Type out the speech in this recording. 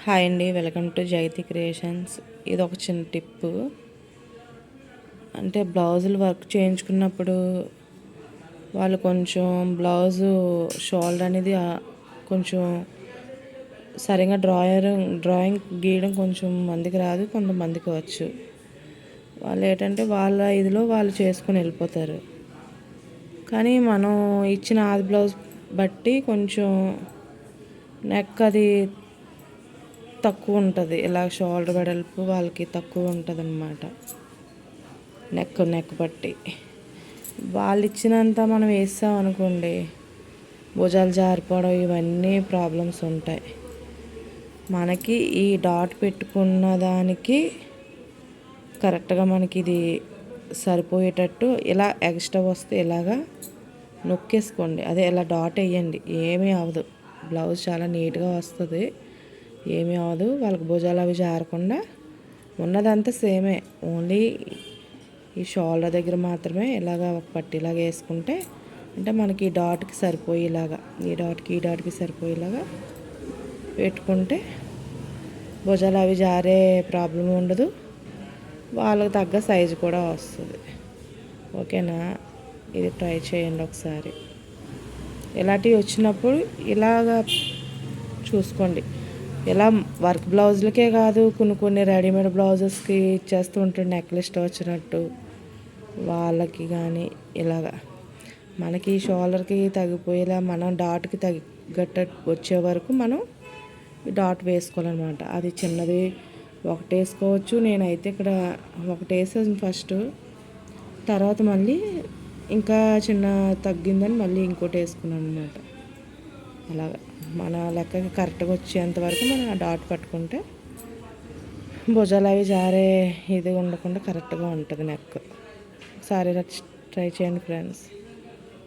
Hi అండి, welcome to Jaithi creations. ఇది ఒక చిన్న టిప్పు. అంటే బ్లౌజులు వర్క్ చేయించుకున్నప్పుడు వాళ్ళు కొంచెం బ్లౌజు షోల్డర్ అనేది కొంచెం సరిగా డ్రాయింగ్ గీయడం కొంచెం మందికి రాదు, కొంతమందికి వచ్చు. వాళ్ళు ఏంటంటే వాళ్ళ ఇదిలో వాళ్ళు చేసుకొని వెళ్ళిపోతారు. కానీ మనం ఇచ్చిన ఆది బ్లౌజ్ బట్టి కొంచెం నెక్ అది తక్కువ ఉంటుంది. ఇలా షోల్డర్ వెడల్పు వాళ్ళకి తక్కువ ఉంటుంది అన్నమాట. నెక్ బట్టి వాళ్ళు ఇచ్చినంత మనం వేస్తాం అనుకోండి, భుజాలు జారిపోవడం ఇవన్నీ ప్రాబ్లమ్స్ ఉంటాయి. మనకి ఈ డాట్ పెట్టుకున్న దానికి కరెక్ట్గా మనకి ఇది సరిపోయేటట్టు ఇలా ఎక్స్ట్రా వస్తే ఇలాగా నొక్కేసుకోండి. అదే ఇలా డాట్ వేయండి, ఏమీ అవ్వదు. బ్లౌజ్ చాలా నీట్గా వస్తుంది, ఏమీ అవ్వదు. వాళ్ళకి భుజాలు అవి జారకుండా ఉన్నదంతా సేమే, ఓన్లీ ఈ షోల్డర్ దగ్గర మాత్రమే ఇలాగా ఒక పట్టీలాగా వేసుకుంటే, అంటే మనకి ఈ డాట్కి సరిపోయేలాగా, ఈ డాట్కి సరిపోయేలాగా పెట్టుకుంటే భుజాలు అవి జారే ప్రాబ్లం ఉండదు, వాళ్ళకి తగ్గ సైజు కూడా వస్తుంది. ఓకేనా? ఇది ట్రై చేయండి ఒకసారి. ఇలాంటివి వచ్చినప్పుడు ఇలాగా చూసుకోండి. ఇలా వర్క్ బ్లౌజులకే కాదు, కొన్ని రెడీమేడ్ బ్లౌజెస్కి ఇచ్చేస్తూ ఉంటాడు నెక్లెస్ వచ్చినట్టు. వాళ్ళకి కానీ ఇలాగా మనకి షోల్డర్కి తగ్గిపోయేలా మనం డాట్కి తగ్గట్టు వచ్చే వరకు మనం డాట్ వేసుకోవాలన్నమాట. అది చిన్నది ఒకటి వేసుకోవచ్చు. నేనైతే ఇక్కడ ఒకటి వేసాను ఫస్ట్, తర్వాత మళ్ళీ ఇంకా చిన్న తగ్గిందని మళ్ళీ ఇంకోటి వేసుకున్నాను అనమాట. అలాగా మన లెక్కకి కరెక్ట్గా వచ్చేంత వరకు మనం ఆ డాట్ పట్టుకుంటే భుజాలు అవి జారే ఇది ఉండకుండా కరెక్ట్గా ఉంటుంది నెక్. ఒకసారి ట్రై చేయండి ఫ్రెండ్స్.